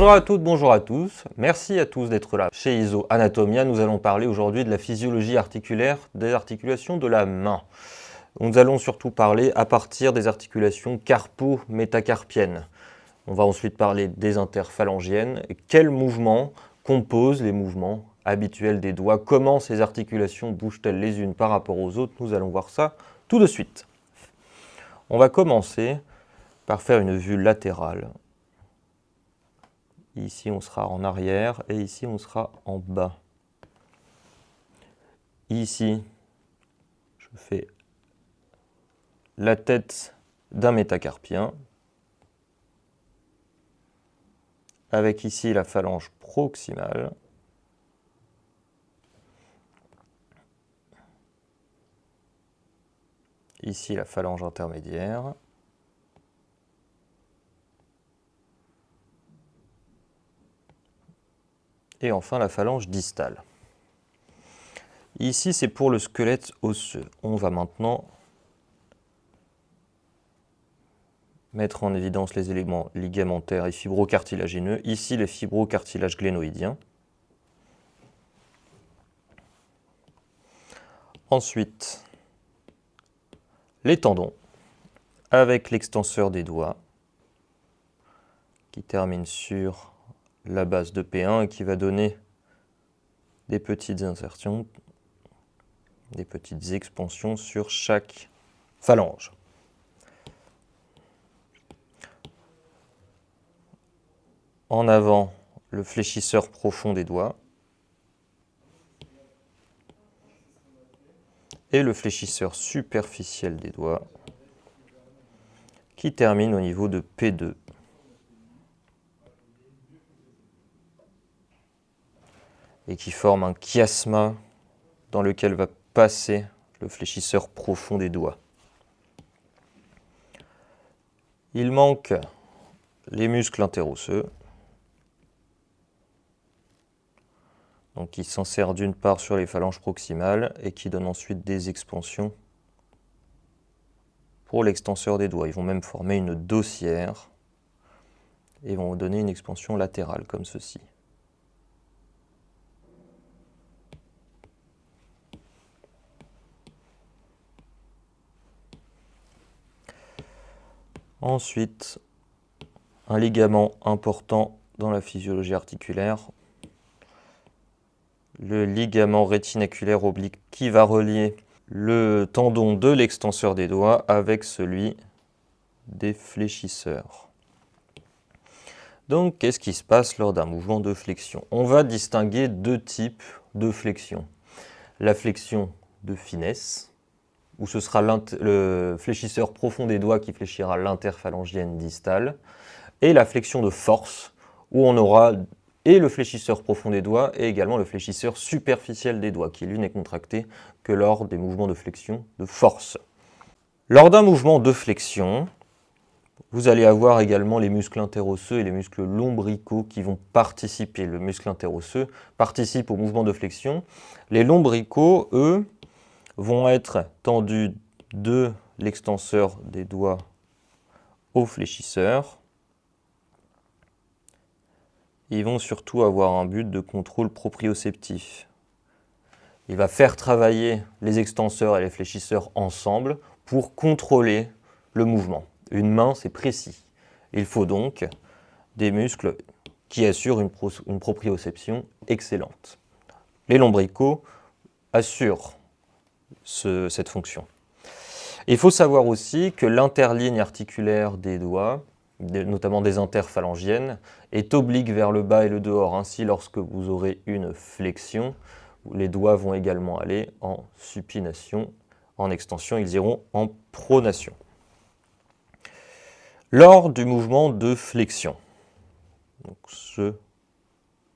Bonjour à toutes, bonjour à tous. Merci à tous d'être là. Chez ISO Anatomia, nous allons parler aujourd'hui de la physiologie articulaire des articulations de la main. Nous allons surtout parler à partir des articulations carpo-métacarpiennes. On va ensuite parler des interphalangiennes. Quels mouvements composent les mouvements habituels des doigts? Comment ces articulations bougent-elles les unes par rapport aux autres? Nous allons voir ça tout de suite. On va commencer par faire une vue latérale. Ici, on sera en arrière et ici, on sera en bas. Ici, je fais la tête d'un métacarpien, avec ici la phalange proximale. Ici, la phalange intermédiaire. Et enfin, la phalange distale. Ici, c'est pour le squelette osseux. On va maintenant mettre en évidence les éléments ligamentaires et fibrocartilagineux. Ici, les fibrocartilages glénoïdiens. Ensuite, les tendons, avec l'extenseur des doigts, qui termine sur la base de P1 et qui va donner des petites insertions, des petites expansions sur chaque phalange. En avant, le fléchisseur profond des doigts et le fléchisseur superficiel des doigts qui termine au niveau de P2. Et qui forme un chiasma dans lequel va passer le fléchisseur profond des doigts. Il manque les muscles interosseux, donc qui s'insèrent d'une part sur les phalanges proximales et qui donnent ensuite des expansions pour l'extenseur des doigts. Ils vont même former une dossière et vont donner une expansion latérale comme ceci. Ensuite, un ligament important dans la physiologie articulaire, le ligament rétinaculaire oblique qui va relier le tendon de l'extenseur des doigts avec celui des fléchisseurs. Donc, qu'est-ce qui se passe lors d'un mouvement de flexion? On va distinguer deux types de flexion. La flexion de finesse, où ce sera le fléchisseur profond des doigts qui fléchira l'interphalangienne distale, et la flexion de force, où on aura et le fléchisseur profond des doigts, et également le fléchisseur superficiel des doigts, qui lui n'est contracté que lors des mouvements de flexion de force. Lors d'un mouvement de flexion, vous allez avoir également les muscles interosseux et les muscles lombricaux qui vont participer. Le muscle interosseux participe au mouvement de flexion. Les lombricaux, eux, vont être tendus de l'extenseur des doigts au fléchisseur. Ils vont surtout avoir un but de contrôle proprioceptif. Il va faire travailler les extenseurs et les fléchisseurs ensemble pour contrôler le mouvement. Une main, c'est précis. Il faut donc des muscles qui assurent une proprioception excellente. Les lombricaux assurent cette fonction. Il faut savoir aussi que l'interligne articulaire des doigts, notamment des interphalangiennes, est oblique vers le bas et le dehors. Ainsi, lorsque vous aurez une flexion, les doigts vont également aller en supination, en extension, ils iront en pronation. Lors du mouvement de flexion, donc ce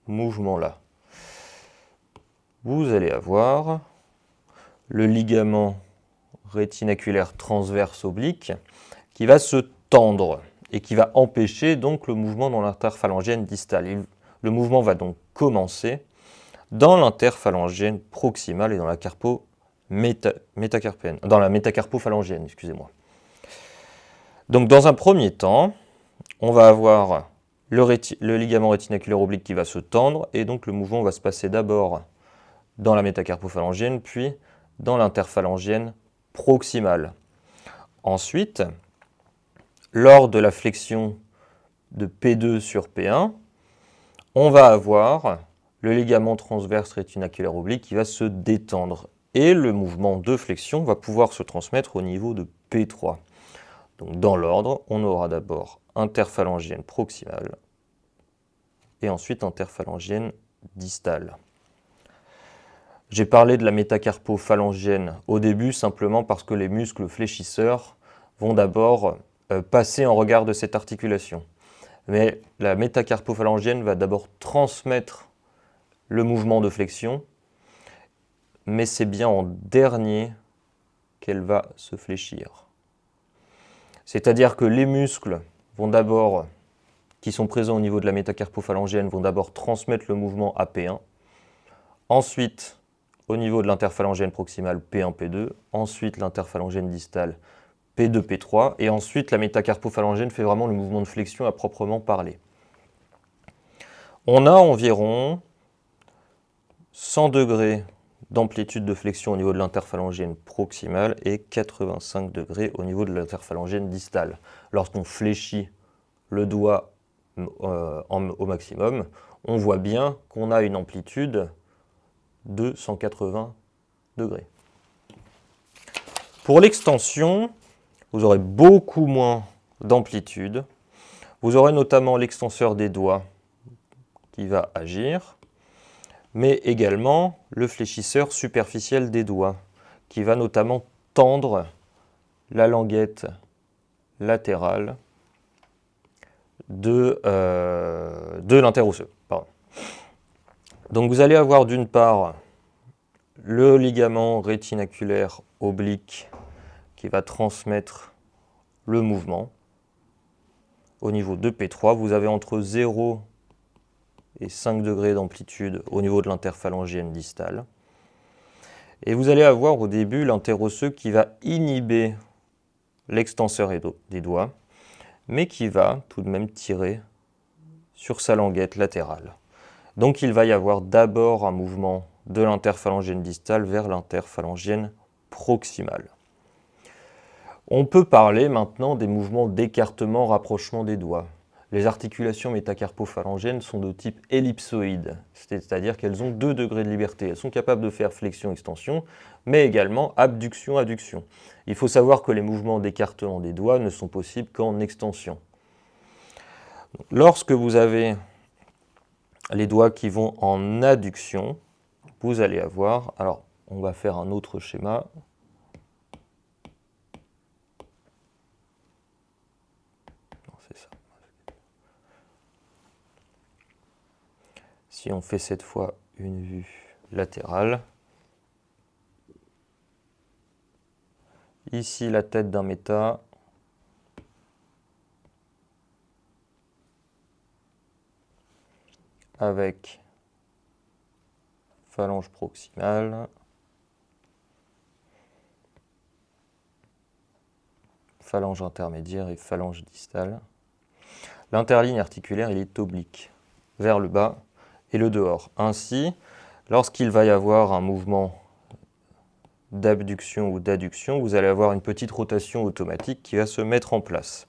mouvement-là, vous allez avoir le ligament rétinaculaire transverse oblique qui va se tendre et qui va empêcher donc le mouvement dans l'interphalangienne distale. Le mouvement va donc commencer dans l'interphalangienne proximale et dans la métacarpophalangienne, excusez-moi. Donc dans un premier temps, on va avoir le ligament rétinaculaire oblique qui va se tendre, et donc le mouvement va se passer d'abord dans la métacarpophalangienne, puis dans l'interphalangienne proximale. Ensuite, lors de la flexion de P2 sur P1, on va avoir le ligament transverse rétinaculaire oblique qui va se détendre. Et le mouvement de flexion va pouvoir se transmettre au niveau de P3. Donc dans l'ordre, on aura d'abord interphalangienne proximale et ensuite interphalangienne distale. J'ai parlé de la métacarpophalangienne au début simplement parce que les muscles fléchisseurs vont d'abord passer en regard de cette articulation. Mais la métacarpophalangienne va d'abord transmettre le mouvement de flexion, mais c'est bien en dernier qu'elle va se fléchir. C'est-à-dire que les muscles vont d'abord, qui sont présents au niveau de la métacarpophalangienne, vont d'abord transmettre le mouvement à P1, ensuite au niveau de l'interphalangienne proximale P1, P2, ensuite l'interphalangienne distale P2, P3, et ensuite la métacarpophalangienne fait vraiment le mouvement de flexion à proprement parler. On a environ 100 degrés d'amplitude de flexion au niveau de l'interphalangienne proximale et 85 degrés au niveau de l'interphalangienne distale. Lorsqu'on fléchit le doigt au maximum, on voit bien qu'on a une amplitude de 180 degrés. Pour l'extension, vous aurez beaucoup moins d'amplitude. Vous aurez notamment l'extenseur des doigts qui va agir, mais également le fléchisseur superficiel des doigts, qui va notamment tendre la languette latérale de l'interosseux. Donc vous allez avoir d'une part le ligament rétinaculaire oblique qui va transmettre le mouvement. Au niveau de P3, vous avez entre 0 et 5 degrés d'amplitude au niveau de l'interphalangienne distale. Et vous allez avoir au début l'interosseux qui va inhiber l'extenseur des doigts, mais qui va tout de même tirer sur sa languette latérale. Donc il va y avoir d'abord un mouvement de l'interphalangienne distale vers l'interphalangienne proximale. On peut parler maintenant des mouvements d'écartement-rapprochement des doigts. Les articulations métacarpophalangiennes sont de type ellipsoïde, c'est-à-dire qu'elles ont 2 degrés de liberté. Elles sont capables de faire flexion-extension, mais également abduction-adduction. Il faut savoir que les mouvements d'écartement des doigts ne sont possibles qu'en extension. Lorsque vous avez les doigts qui vont en adduction, vous allez avoir, alors on va faire un autre schéma. Non, c'est ça. Si on fait cette fois une vue latérale, ici la tête d'un méta, avec phalange proximale, phalange intermédiaire et phalange distale. L'interligne articulaire, il est oblique vers le bas et le dehors. Ainsi, lorsqu'il va y avoir un mouvement d'abduction ou d'adduction, vous allez avoir une petite rotation automatique qui va se mettre en place.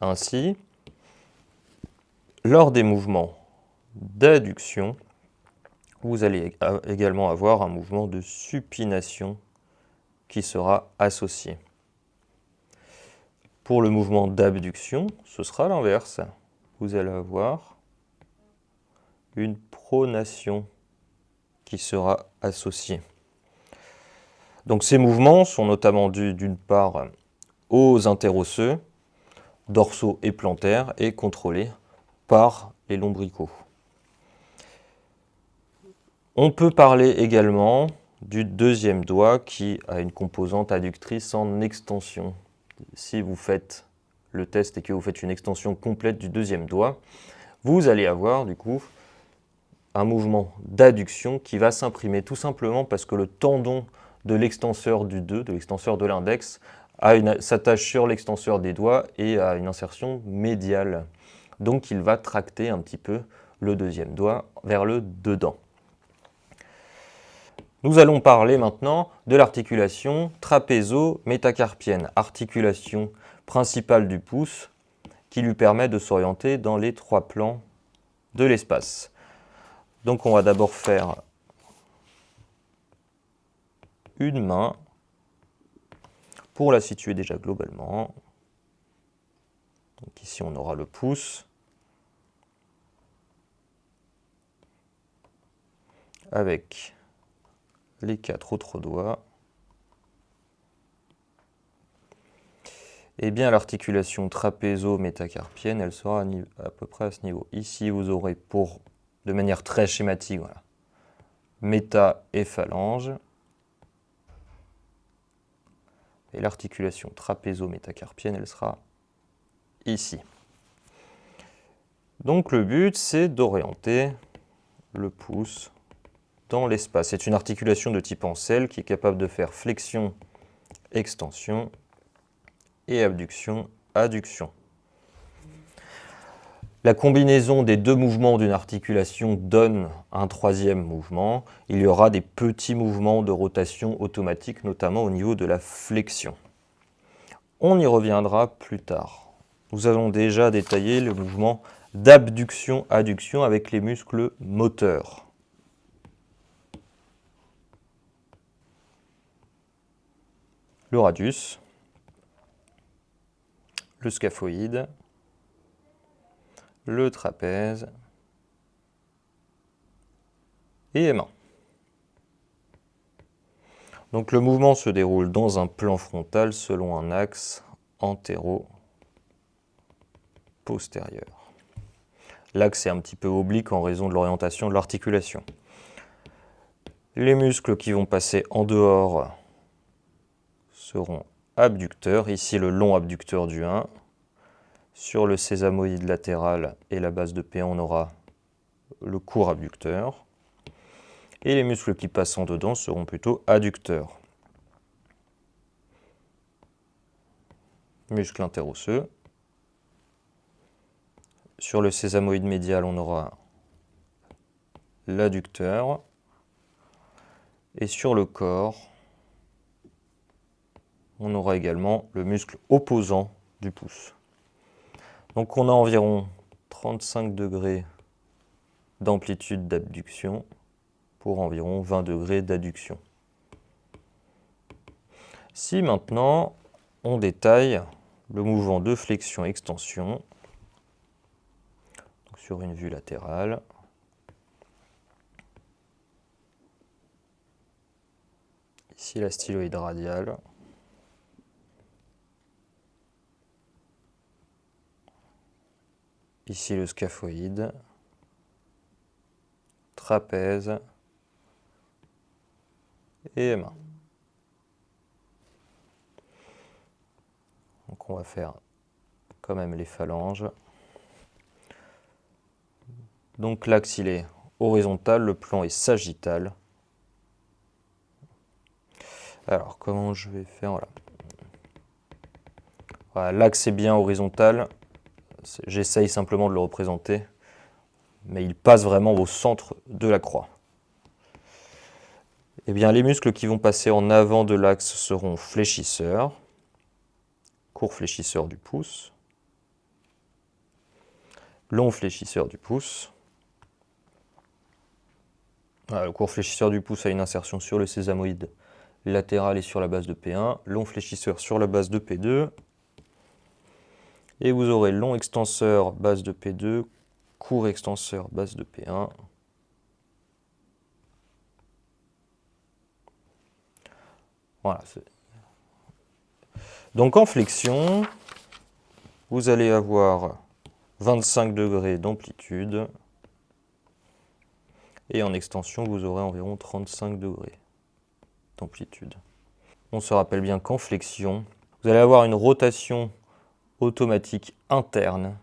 Ainsi, lors des mouvements d'adduction, vous allez également avoir un mouvement de supination qui sera associé. Pour le mouvement d'abduction, ce sera l'inverse. Vous allez avoir une pronation qui sera associée. Donc ces mouvements sont notamment dus d'une part aux interosseux, dorsaux et plantaires, et contrôlés par les lombricaux. On peut parler également du deuxième doigt qui a une composante adductrice en extension. Si vous faites le test et que vous faites une extension complète du deuxième doigt, vous allez avoir du coup un mouvement d'adduction qui va s'imprimer tout simplement parce que le tendon de l'extenseur du 2, de l'extenseur de l'index, s'attache sur l'extenseur des doigts et a une insertion médiale. Donc il va tracter un petit peu le deuxième doigt vers le dedans. Nous allons parler maintenant de l'articulation trapézo-métacarpienne, articulation principale du pouce qui lui permet de s'orienter dans les trois plans de l'espace. Donc on va d'abord faire une main pour la situer déjà globalement. Donc ici on aura le pouce avec les 4 autres doigts. Eh bien, l'articulation trapézo-métacarpienne, elle sera à peu près à ce niveau. Ici, vous aurez de manière très schématique, voilà, méta et phalange. Et l'articulation trapézo-métacarpienne, elle sera ici. Donc le but, c'est d'orienter le pouce dans l'espace. C'est une articulation de type Ancel qui est capable de faire flexion, extension et abduction, adduction. La combinaison des deux mouvements d'une articulation donne un troisième mouvement. Il y aura des petits mouvements de rotation automatique, notamment au niveau de la flexion. On y reviendra plus tard. Nous allons déjà détailler le mouvement d'abduction-adduction avec les muscles moteurs. Le radius, le scaphoïde, le trapèze et les mains. Donc le mouvement se déroule dans un plan frontal selon un axe antéro-postérieur. L'axe est un petit peu oblique en raison de l'orientation de l'articulation. Les muscles qui vont passer en dehors seront abducteurs. Ici le long abducteur du 1. Sur le sésamoïde latéral et la base de P1, on aura le court abducteur. Et les muscles qui passent en dedans seront plutôt adducteurs. Muscle interosseux. Sur le sésamoïde médial, on aura l'adducteur. Et sur le corps, on aura également le muscle opposant du pouce. Donc on a environ 35 degrés d'amplitude d'abduction pour environ 20 degrés d'adduction. Si maintenant on détaille le mouvement de flexion-extension sur une vue latérale, ici la styloïde radiale, ici le scaphoïde, trapèze et main. Donc on va faire quand même les phalanges. Donc l'axe il est horizontal, le plan est sagittal. Alors comment je vais faire, voilà. Voilà, l'axe est bien horizontal. J'essaye simplement de le représenter, mais il passe vraiment au centre de la croix. Eh bien, les muscles qui vont passer en avant de l'axe seront fléchisseurs, court fléchisseur du pouce, long fléchisseur du pouce. Voilà, le court fléchisseur du pouce a une insertion sur le sésamoïde latéral et sur la base de P1, long fléchisseur sur la base de P2, et vous aurez long extenseur, base de P2, court extenseur, base de P1. Voilà. Donc en flexion, vous allez avoir 25 degrés d'amplitude, et en extension, vous aurez environ 35 degrés d'amplitude. On se rappelle bien qu'en flexion, vous allez avoir une rotation automatique interne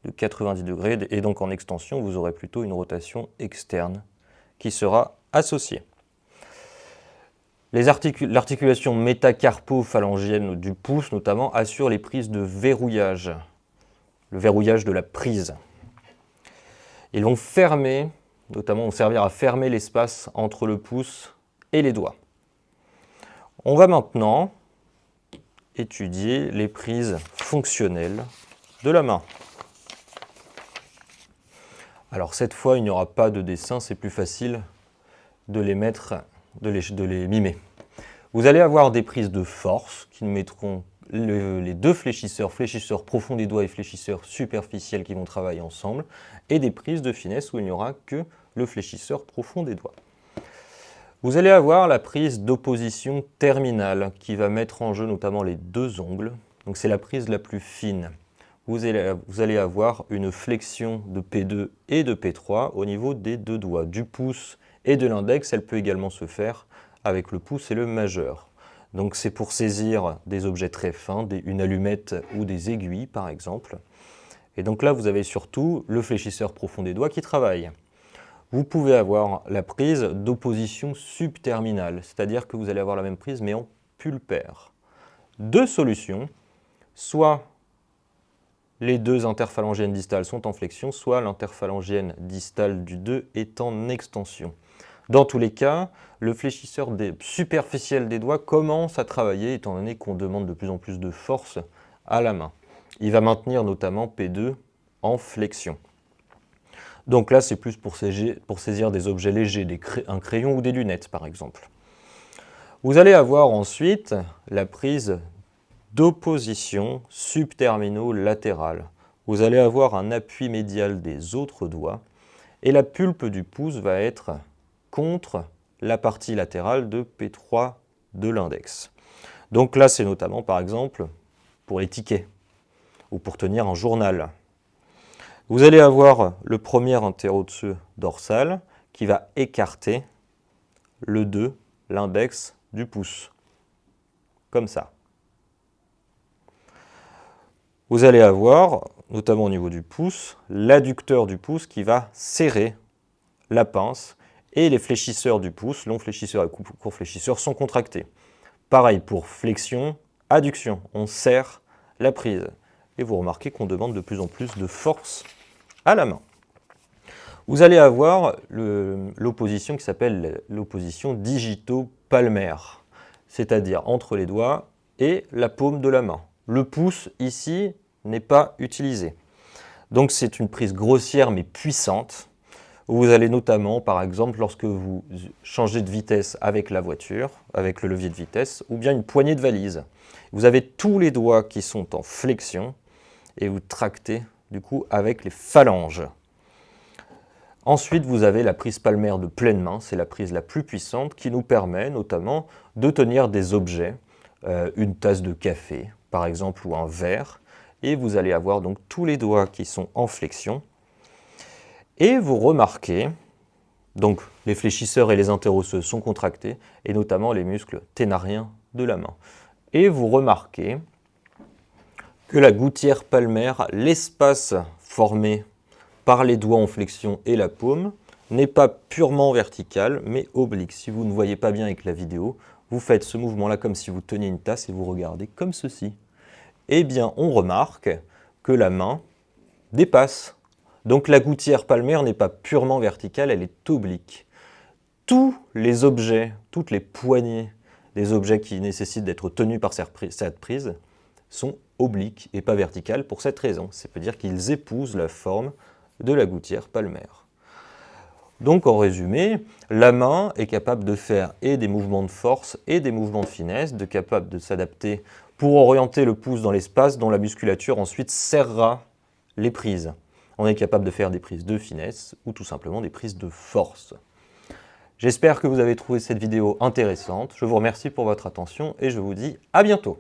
de 90 degrés, et donc en extension, vous aurez plutôt une rotation externe qui sera associée. L'articulation métacarpo-phalangienne du pouce, notamment, assure les prises de verrouillage. le verrouillage de la prise. Ils vont fermer, notamment vont servir à fermer l'espace entre le pouce et les doigts. On va maintenant étudier les prises fonctionnelles de la main. Alors cette fois, il n'y aura pas de dessin, c'est plus facile de les mimer. Vous allez avoir des prises de force qui nous mettront les deux fléchisseurs profond des doigts et fléchisseurs superficiels qui vont travailler ensemble, et des prises de finesse où il n'y aura que le fléchisseur profond des doigts. Vous allez avoir la prise d'opposition terminale qui va mettre en jeu notamment les deux ongles. Donc c'est la prise la plus fine. Vous allez avoir une flexion de P2 et de P3 au niveau des deux doigts, du pouce et de l'index. Elle peut également se faire avec le pouce et le majeur. Donc c'est pour saisir des objets très fins, une allumette ou des aiguilles par exemple. Et donc là vous avez surtout le fléchisseur profond des doigts qui travaille. Vous pouvez avoir la prise d'opposition subterminale, c'est-à-dire que vous allez avoir la même prise mais en pulpaire. Deux solutions, soit les deux interphalangiennes distales sont en flexion, soit l'interphalangienne distale du 2 est en extension. Dans tous les cas, le fléchisseur superficiel des doigts commence à travailler étant donné qu'on demande de plus en plus de force à la main. Il va maintenir notamment P2 en flexion. Donc là, c'est plus pour saisir des objets légers, un crayon ou des lunettes par exemple. Vous allez avoir ensuite la prise d'opposition subtermino-latérale. Vous allez avoir un appui médial des autres doigts et la pulpe du pouce va être contre la partie latérale de P3 de l'index. Donc là, c'est notamment par exemple pour les tickets ou pour tenir un journal. Vous allez avoir le premier antéro-osseux dorsal qui va écarter le 2, l'index du pouce, comme ça. Vous allez avoir, notamment au niveau du pouce, l'adducteur du pouce qui va serrer la pince et les fléchisseurs du pouce, long fléchisseur et court fléchisseur, sont contractés. Pareil pour flexion, adduction, on serre la prise. Et vous remarquez qu'on demande de plus en plus de force à la main. Vous allez avoir l'opposition qui s'appelle l'opposition digito-palmaire, c'est-à-dire entre les doigts et la paume de la main. Le pouce, ici, n'est pas utilisé. Donc c'est une prise grossière mais puissante, où vous allez notamment, par exemple, lorsque vous changez de vitesse avec la voiture, avec le levier de vitesse, ou bien une poignée de valise. Vous avez tous les doigts qui sont en flexion, et vous tractez, du coup, avec les phalanges. Ensuite, vous avez la prise palmaire de pleine main, c'est la prise la plus puissante, qui nous permet notamment de tenir des objets, une tasse de café, par exemple, ou un verre, et vous allez avoir donc tous les doigts qui sont en flexion. Et vous remarquez, donc les fléchisseurs et les interosseux sont contractés, et notamment les muscles ténariens de la main. Et vous remarquez que la gouttière palmaire, l'espace formé par les doigts en flexion et la paume, n'est pas purement vertical, mais oblique. Si vous ne voyez pas bien avec la vidéo, vous faites ce mouvement-là comme si vous teniez une tasse et vous regardez comme ceci. Eh bien, on remarque que la main dépasse. Donc la gouttière palmaire n'est pas purement verticale, elle est oblique. Tous les objets, toutes les poignées des objets qui nécessitent d'être tenus par cette prise sont obliques et pas verticales pour cette raison. Ça veut dire qu'ils épousent la forme de la gouttière palmaire. Donc en résumé, la main est capable de faire et des mouvements de force et des mouvements de finesse, capable de s'adapter pour orienter le pouce dans l'espace dont la musculature ensuite serrera les prises. On est capable de faire des prises de finesse ou tout simplement des prises de force. J'espère que vous avez trouvé cette vidéo intéressante. Je vous remercie pour votre attention et je vous dis à bientôt.